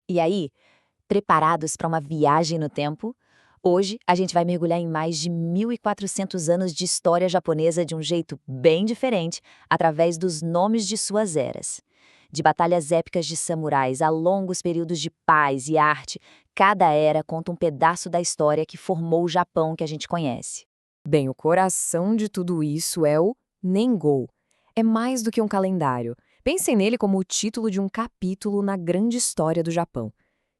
E aí, preparados para uma viagem no tempo? Hoje, a gente vai mergulhar em mais de 1.400 anos de história japonesa de um jeito bem diferente, através dos nomes de suas eras. De batalhas épicas de samurais a longos períodos de paz e arte, cada era conta um pedaço da história que formou o Japão que a gente conhece. Bem, o coração de tudo isso é o Nengou. É mais do que um calendário. Pensem nele como o título de um capítulo na grande história do Japão.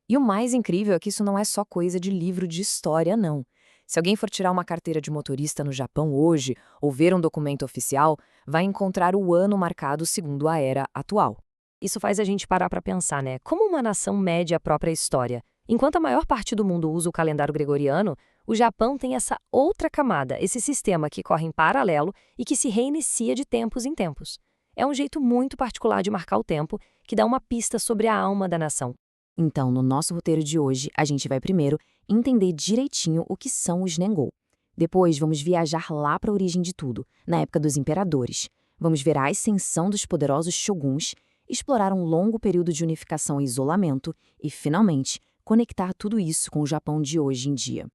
E o mais incrível é que isso não é só coisa de livro de história, não. Se alguém for tirar uma carteira de motorista no Japão hoje, ou ver um documento oficial, vai encontrar o ano marcado segundo a era atual. Isso faz a gente parar para pensar, né? Como uma nação mede a própria história? Enquanto a maior parte do mundo usa o calendário gregoriano, o Japão tem essa outra camada, esse sistema que corre em paralelo e que se reinicia de tempos em tempos. É um jeito muito particular de marcar o tempo, que dá uma pista sobre a alma da nação. Então, no nosso roteiro de hoje, a gente vai primeiro entender direitinho o que são os Nengou. Depois, vamos viajar lá para a origem de tudo, na época dos imperadores. Vamos ver a ascensão dos poderosos shoguns, explorar um longo período de unificação e isolamento e, finalmente, conectar tudo isso com o Japão de hoje em dia.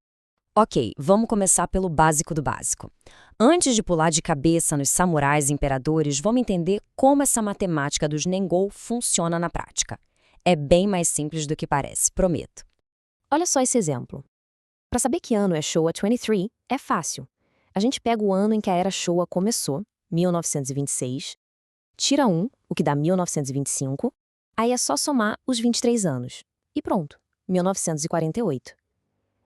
Ok, vamos começar pelo básico do básico. Antes de pular de cabeça nos samurais e imperadores, vamos entender como essa matemática dos Nengou funciona na prática. É bem mais simples do que parece, prometo. Olha só esse exemplo. Para saber que ano é Showa 23, é fácil. A gente pega o ano em que a era Showa começou, 1926, tira 1, o que dá 1925, aí é só somar os 23 anos. E pronto, 1948.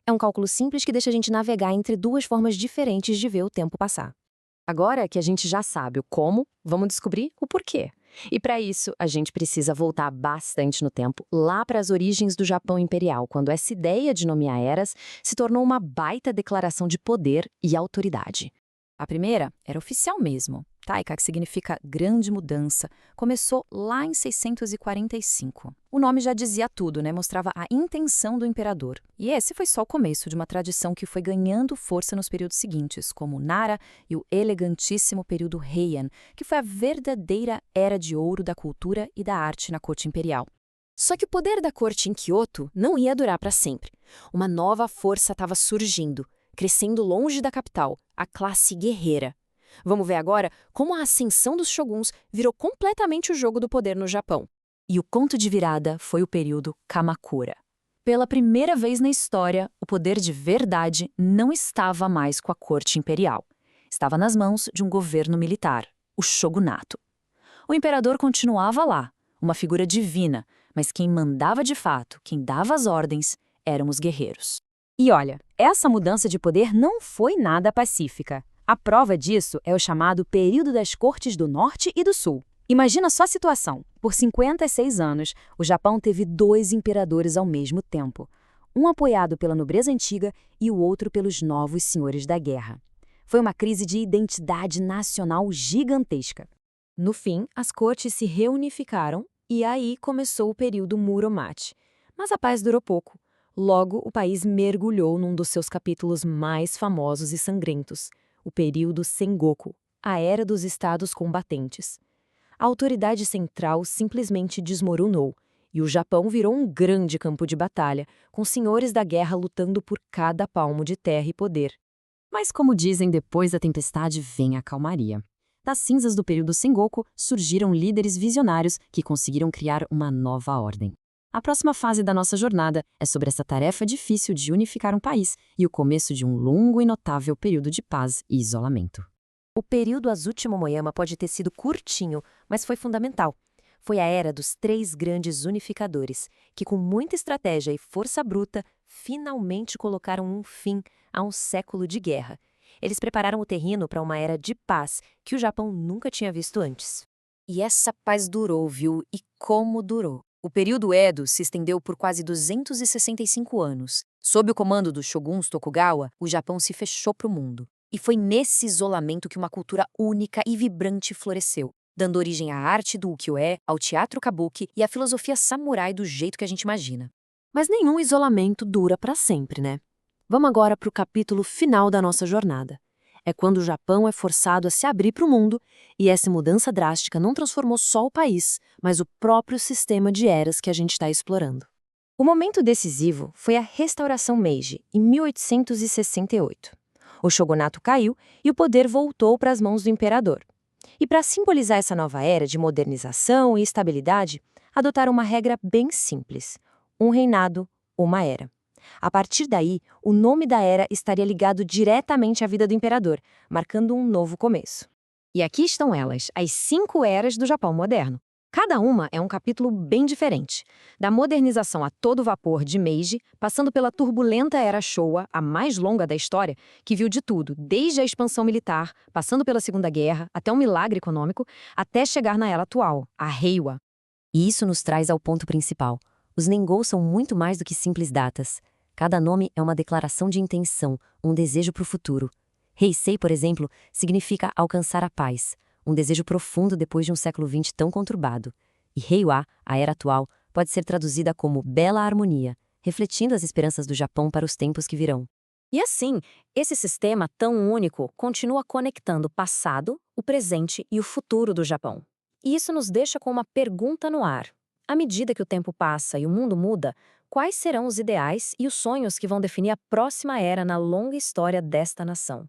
É um cálculo simples que deixa a gente navegar entre duas formas diferentes de ver o tempo passar. Agora que a gente já sabe o como, vamos descobrir o porquê. E para isso, a gente precisa voltar bastante no tempo, lá para as origens do Japão imperial, quando essa ideia de nomear eras se tornou uma baita declaração de poder e autoridade. A primeira era oficial mesmo. Taika, que significa grande mudança, começou lá em 645. O nome já dizia tudo, né? Mostrava a intenção do imperador. E esse foi só o começo de uma tradição que foi ganhando força nos períodos seguintes, como o Nara e o elegantíssimo período Heian, que foi a verdadeira era de ouro da cultura e da arte na corte imperial. Só que o poder da corte em Kyoto não ia durar para sempre. Uma nova força estava surgindo, crescendo longe da capital, a classe guerreira. Vamos ver agora como a ascensão dos shoguns virou completamente o jogo do poder no Japão. E o ponto de virada foi o período Kamakura. Pela primeira vez na história, o poder de verdade não estava mais com a corte imperial. Estava nas mãos de um governo militar, o shogunato. O imperador continuava lá, uma figura divina, mas quem mandava de fato, quem dava as ordens, eram os guerreiros. E olha, essa mudança de poder não foi nada pacífica. A prova disso é o chamado Período das Cortes do Norte e do Sul. Imagina só a situação. Por 56 anos, o Japão teve dois imperadores ao mesmo tempo. Um apoiado pela nobreza antiga e o outro pelos novos senhores da guerra. Foi uma crise de identidade nacional gigantesca. No fim, as cortes se reunificaram e aí começou o período Muromachi. Mas a paz durou pouco. Logo, o país mergulhou num dos seus capítulos mais famosos e sangrentos, o período Sengoku, a era dos estados combatentes. A autoridade central simplesmente desmoronou, e o Japão virou um grande campo de batalha, com senhores da guerra lutando por cada palmo de terra e poder. Mas como dizem, depois da tempestade vem a calmaria. Das cinzas do período Sengoku surgiram líderes visionários que conseguiram criar uma nova ordem. A próxima fase da nossa jornada é sobre essa tarefa difícil de unificar um país e o começo de um longo e notável período de paz e isolamento. O período Azuchi Momoyama pode ter sido curtinho, mas foi fundamental. Foi a era dos três grandes unificadores, que com muita estratégia e força bruta, finalmente colocaram um fim a um século de guerra. Eles prepararam o terreno para uma era de paz que o Japão nunca tinha visto antes. E essa paz durou, viu? E como durou? O período Edo se estendeu por quase 265 anos. Sob o comando dos shoguns Tokugawa, o Japão se fechou para o mundo. E foi nesse isolamento que uma cultura única e vibrante floresceu, dando origem à arte do ukiyo-e, ao teatro kabuki e à filosofia samurai do jeito que a gente imagina. Mas nenhum isolamento dura para sempre, né? Vamos agora para o capítulo final da nossa jornada. É quando o Japão é forçado a se abrir para o mundo, e essa mudança drástica não transformou só o país, mas o próprio sistema de eras que a gente está explorando. O momento decisivo foi a restauração Meiji, em 1868. O shogunato caiu e o poder voltou para as mãos do imperador. E para simbolizar essa nova era de modernização e estabilidade, adotaram uma regra bem simples: um reinado, uma era. A partir daí, o nome da era estaria ligado diretamente à vida do imperador, marcando um novo começo. E aqui estão elas, as 5 eras do Japão moderno. Cada uma é um capítulo bem diferente. Da modernização a todo vapor de Meiji, passando pela turbulenta era Showa, a mais longa da história, que viu de tudo, desde a expansão militar, passando pela Segunda Guerra, até um milagre econômico, até chegar na era atual, a Heiwa. E isso nos traz ao ponto principal. Os Nengou são muito mais do que simples datas. Cada nome é uma declaração de intenção, um desejo para o futuro. Heisei, por exemplo, significa alcançar a paz, um desejo profundo depois de um século XX tão conturbado. E Heiwa, a era atual, pode ser traduzida como bela harmonia, refletindo as esperanças do Japão para os tempos que virão. E assim, esse sistema tão único continua conectando o passado, o presente e o futuro do Japão. E isso nos deixa com uma pergunta no ar. À medida que o tempo passa e o mundo muda, quais serão os ideais e os sonhos que vão definir a próxima era na longa história desta nação?